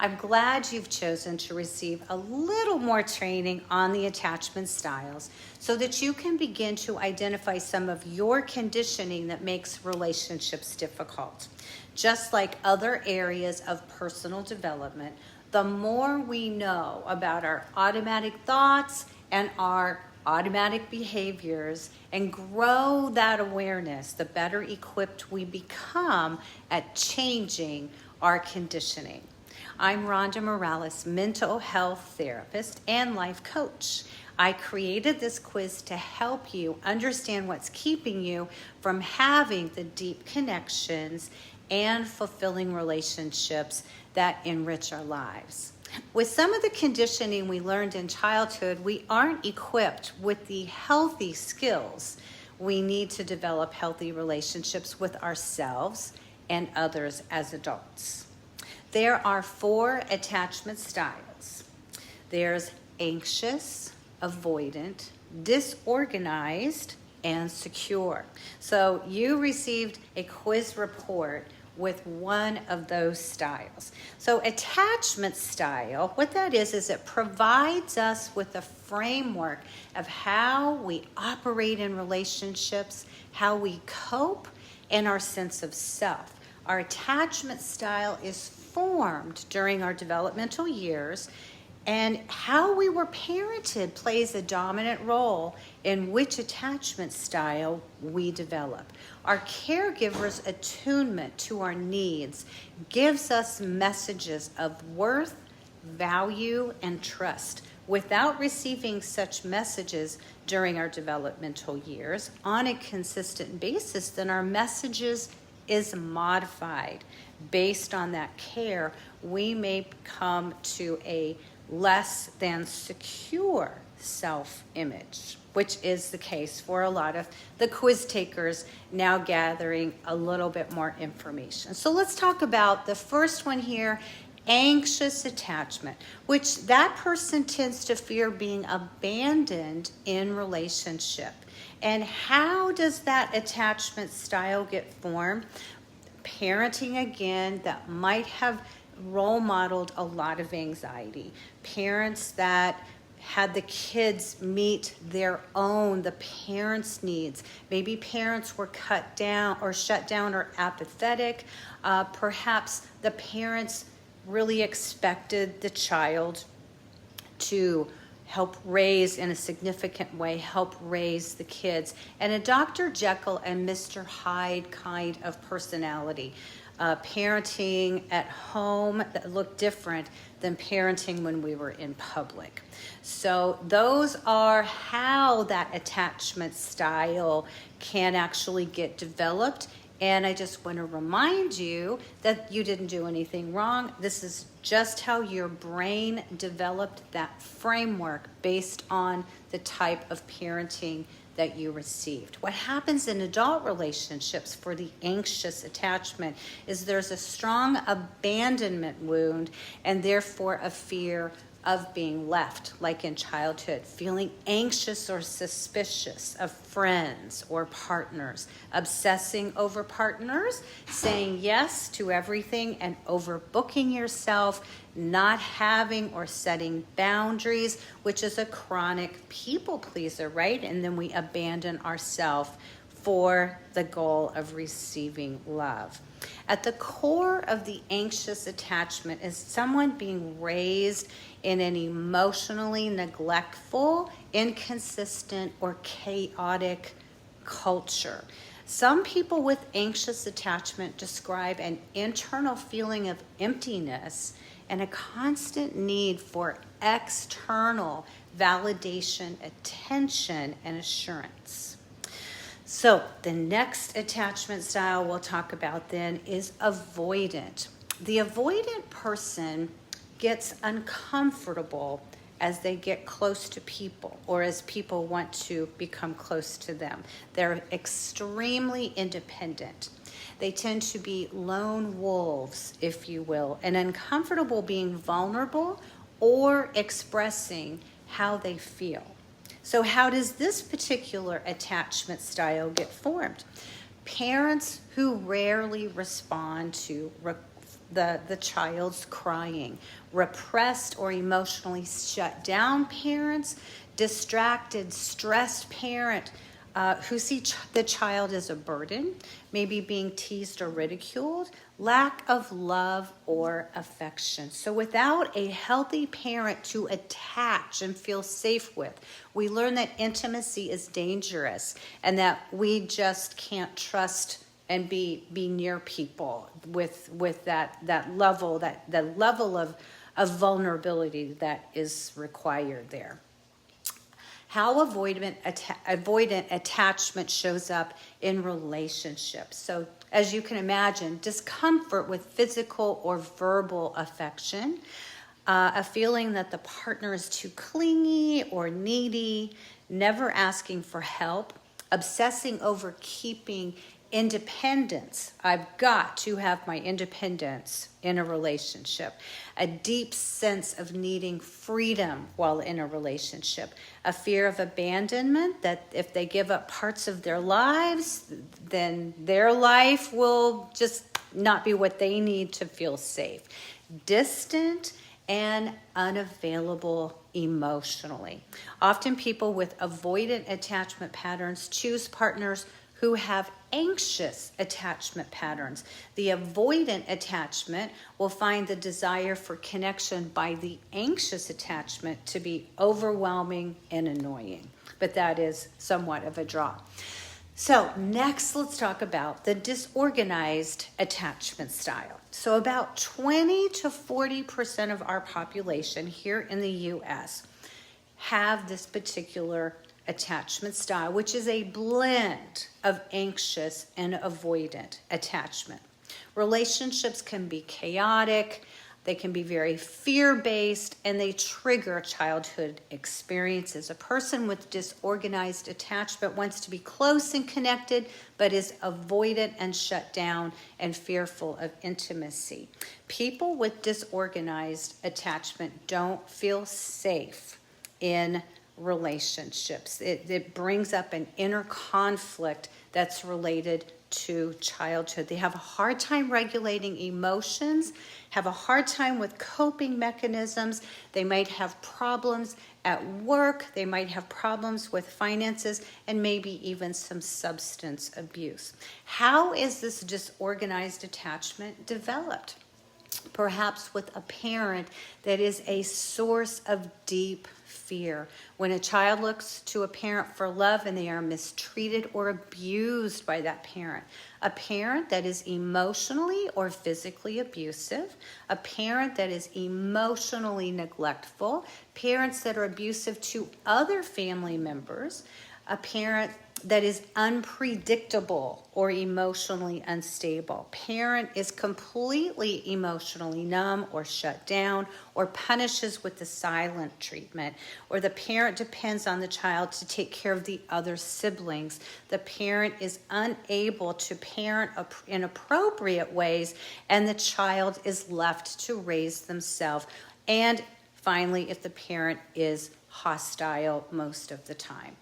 I'm glad you've chosen to receive a little more training on the attachment styles so that you can begin to identify some of your conditioning that makes relationships difficult. Just like other areas of personal development, the more we know about our automatic thoughts and our automatic behaviors and grow that awareness, the better equipped we become at changing our conditioning. I'm Rhonda Morales, mental health therapist and life coach. I created this quiz to help you understand what's keeping you from having the deep connections and fulfilling relationships that enrich our lives. With some of the conditioning we learned in childhood, we aren't equipped with the healthy skills we need to develop healthy relationships with ourselves and others as adults. There are 4 attachment styles. There's anxious, avoidant, disorganized, and secure. So you received a quiz report with one of those styles. So attachment style, what that is it provides us with a framework of how we operate in relationships, how we cope, and our sense of self. Our attachment style is formed during our developmental years, and how we were parented plays a dominant role in which attachment style we develop. Our caregivers' attunement to our needs gives us messages of worth, value, and trust. Without receiving such messages during our developmental years on a consistent basis, then our messages is modified. Based on that care, we may come to a less than secure self-image, which is the case for a lot of the quiz takers now gathering a little bit more information. So let's talk about the first one here, anxious attachment, which that person tends to fear being abandoned in relationship. And how does that attachment style get formed? Parenting, again, that might have role modeled a lot of anxiety. Parents that had the kids meet the parents' needs. Maybe parents were cut down or shut down or apathetic. Perhaps the parents really expected the child to help raise in a significant way, help raise the kids. And a Dr. Jekyll and Mr. Hyde kind of personality. Parenting at home that looked different than parenting when we were in public. So those are how that attachment style can actually get developed. And I just want to remind you that you didn't do anything wrong. This is just how your brain developed that framework based on the type of parenting that you received. What happens in adult relationships for the anxious attachment is there's a strong abandonment wound and therefore a fear of being left, like in childhood, feeling anxious or suspicious of friends or partners, obsessing over partners, saying yes to everything and overbooking yourself, not having or setting boundaries, which is a chronic people pleaser, right? And then we abandon ourselves for the goal of receiving love. At the core of the anxious attachment is someone being raised in an emotionally neglectful, inconsistent, or chaotic culture. Some people with anxious attachment describe an internal feeling of emptiness and a constant need for external validation, attention, and assurance. So the next attachment style we'll talk about then is avoidant. The avoidant person gets uncomfortable as they get close to people or as people want to become close to them. They're extremely independent. They tend to be lone wolves, if you will, and uncomfortable being vulnerable or expressing how they feel. So how does this particular attachment style get formed? Parents who rarely respond to the child's crying. Repressed or emotionally shut down parents, distracted, stressed parent who see the child as a burden, maybe being teased or ridiculed, lack of love or affection. So without a healthy parent to attach and feel safe with, we learn that intimacy is dangerous and that we just can't trust and be near people with that level of vulnerability that is required there. How avoidant attachment shows up in relationships. So as you can imagine, discomfort with physical or verbal affection, a feeling that the partner is too clingy or needy, never asking for help, obsessing over keeping independence. I've got to have my independence in a relationship. A deep sense of needing freedom while in a relationship. A fear of abandonment, that if they give up parts of their lives, then their life will just not be what they need to feel safe. Distant and unavailable emotionally. Often people with avoidant attachment patterns choose partners who have anxious attachment patterns. The avoidant attachment will find the desire for connection by the anxious attachment to be overwhelming and annoying. But that is somewhat of a draw. So next, let's talk about the disorganized attachment style. So about 20 to 40% of our population here in the U.S. have this particular attachment style, which is a blend of anxious and avoidant attachment. Relationships can be chaotic, they can be very fear-based, and they trigger childhood experiences. A person with disorganized attachment wants to be close and connected, but is avoidant and shut down and fearful of intimacy. People with disorganized attachment don't feel safe in relationships. It brings up an inner conflict that's related to childhood. They have a hard time regulating emotions, have a hard time with coping mechanisms. They might have problems at work. They might have problems with finances and maybe even some substance abuse. How is this disorganized attachment developed? Perhaps with a parent that is a source of deep fear. When a child looks to a parent for love and they are mistreated or abused by that parent. A parent that is emotionally or physically abusive. A parent that is emotionally neglectful. Parents that are abusive to other family members. A parent that is unpredictable or emotionally unstable. Parent is completely emotionally numb or shut down or punishes with the silent treatment. Or the parent depends on the child to take care of the other siblings. The parent is unable to parent in appropriate ways and the child is left to raise themselves. And finally, if the parent is hostile most of the time.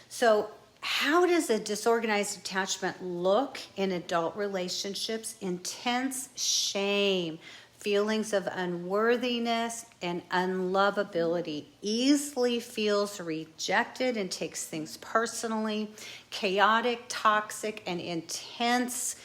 So how does a disorganized attachment look in adult relationships? Intense shame, feelings of unworthiness and unlovability, easily feels rejected and takes things personally, chaotic, toxic, and intense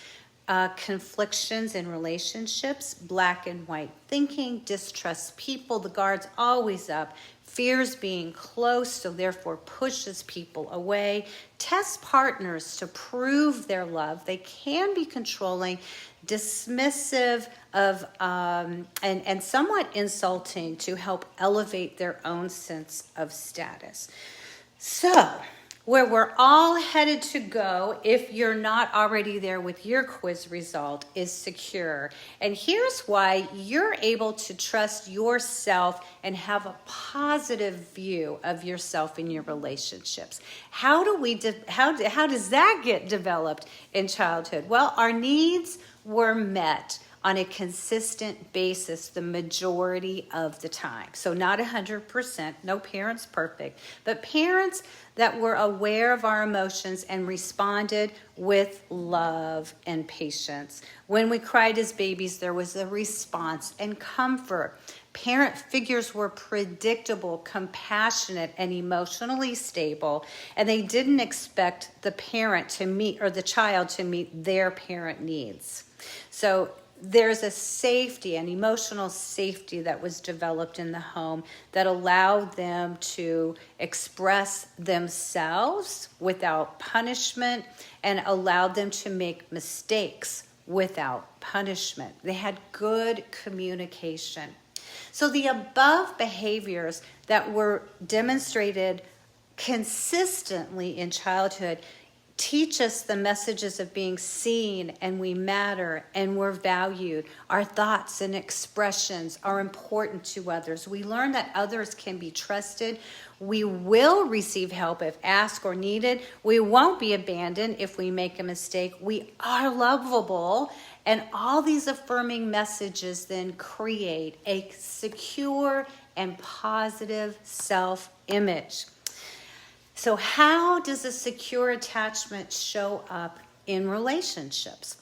conflictions in relationships, black and white thinking, distrusts people, the guard's always up, fears being close, so therefore pushes people away, tests partners to prove their love. They can be controlling, dismissive of, and somewhat insulting to help elevate their own sense of status. So, where we're all headed to go, if you're not already there with your quiz result, is secure. And here's why you're able to trust yourself and have a positive view of yourself in your relationships. How does that get developed in childhood? Well, our needs were met. on a consistent basis the majority of the time. So not 100%, no parent's perfect, but parents that were aware of our emotions and responded with love and patience. When we cried as babies, there was a response and comfort. Parent figures were predictable, compassionate, and emotionally stable, and they didn't expect the parent to meet or the child to meet their parent needs. So there's a safety, an emotional safety that was developed in the home that allowed them to express themselves without punishment and allowed them to make mistakes without punishment. They had good communication. So the above behaviors that were demonstrated consistently in childhood teach us the messages of being seen and we matter and we're valued. Our thoughts and expressions are important to others. We learn that others can be trusted. We will receive help if asked or needed. We won't be abandoned if we make a mistake. We are lovable. And all these affirming messages then create a secure and positive self-image. So how does a secure attachment show up in relationships?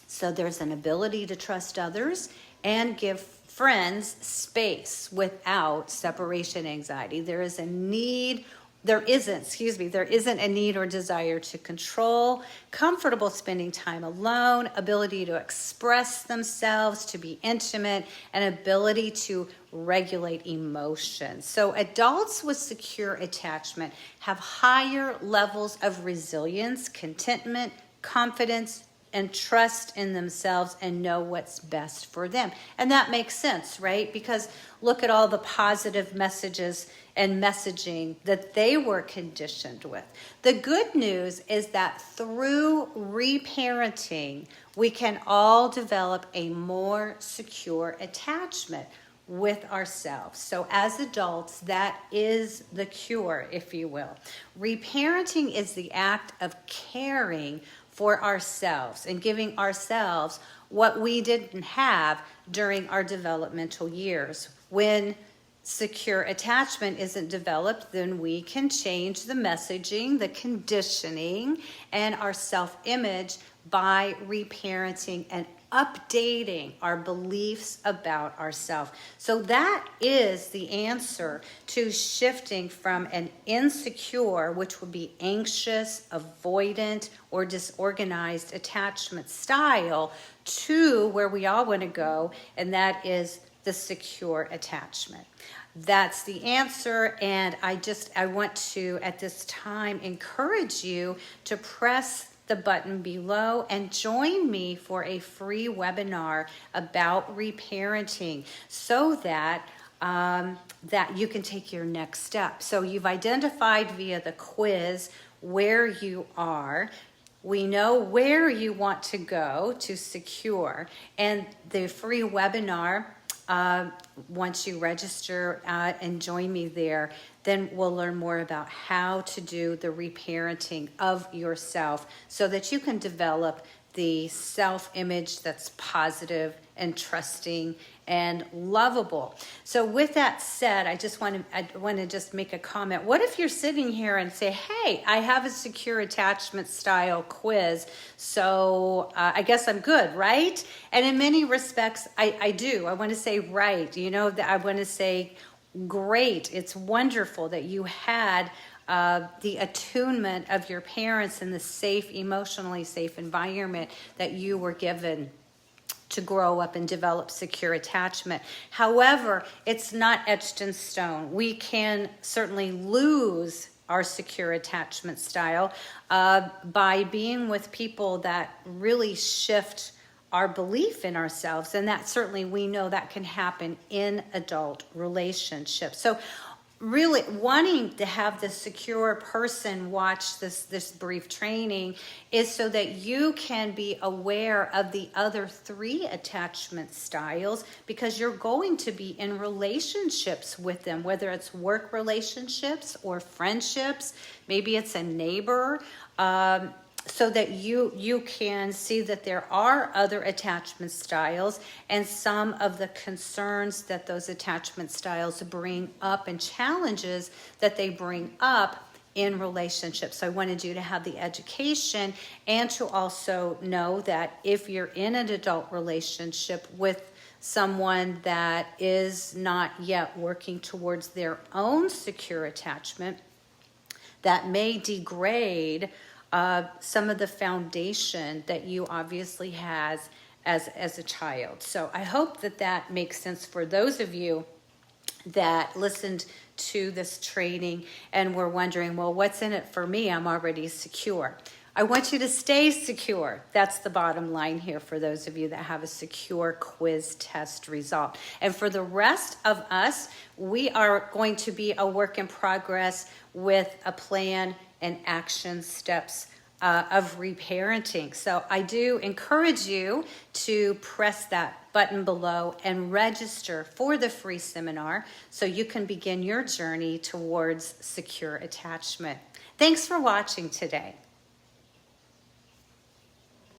So there's an ability to trust others and give friends space without separation anxiety. There isn't a need or desire to control, comfortable spending time alone, ability to express themselves, to be intimate, and ability to regulate emotions. So adults with secure attachment have higher levels of resilience, contentment, confidence, and trust in themselves and know what's best for them. And that makes sense, right? Because look at all the positive messages and messaging that they were conditioned with. The good news is that through reparenting, we can all develop a more secure attachment with ourselves. So as adults, that is the cure, if you will. Reparenting is the act of caring for ourselves and giving ourselves what we didn't have during our developmental years. When secure attachment isn't developed, then we can change the messaging, the conditioning, and our self-image by reparenting and updating our beliefs about ourselves. So that is the answer to shifting from an insecure, which would be anxious, avoidant, or disorganized attachment style, to where we all want to go, and that is the secure attachment. That's the answer, and I want to, at this time, encourage you to press the button below and join me for a free webinar about reparenting so that you can take your next step. So you've identified via the quiz where you are. We know where you want to go to secure, and the free webinar, once you register and join me there, then we'll learn more about how to do the reparenting of yourself so that you can develop the self-image that's positive and trusting and lovable. So with that said, I want to just make a comment. What if you're sitting here and say, hey, I have a secure attachment style quiz, so I guess I'm good, right? And in many respects, I do. I want to say right. I want to say great. It's wonderful that you had the attunement of your parents in the safe, emotionally safe environment that you were given to grow up and develop secure attachment. However, it's not etched in stone. We can certainly lose our secure attachment style by being with people that really shift our belief in ourselves. And that certainly we know that can happen in adult relationships. So really wanting to have this secure person watch this brief training is so that you can be aware of the other 3 attachment styles, because you're going to be in relationships with them, whether it's work relationships or friendships, maybe it's a neighbor. so that you can see that there are other attachment styles and some of the concerns that those attachment styles bring up and challenges that they bring up in relationships. So I wanted you to have the education and to also know that if you're in an adult relationship with someone that is not yet working towards their own secure attachment, that may degrade some of the foundation that you obviously has as a child. So I hope that that makes sense for those of you that listened to this training and were wondering, well, what's in it for me? I'm already secure. I want you to stay secure. That's the bottom line here for those of you that have a secure quiz test result. And for the rest of us, we are going to be a work in progress with a plan and action steps of reparenting. So I do encourage you to press that button below and register for the free seminar so you can begin your journey towards secure attachment. Thanks for watching today.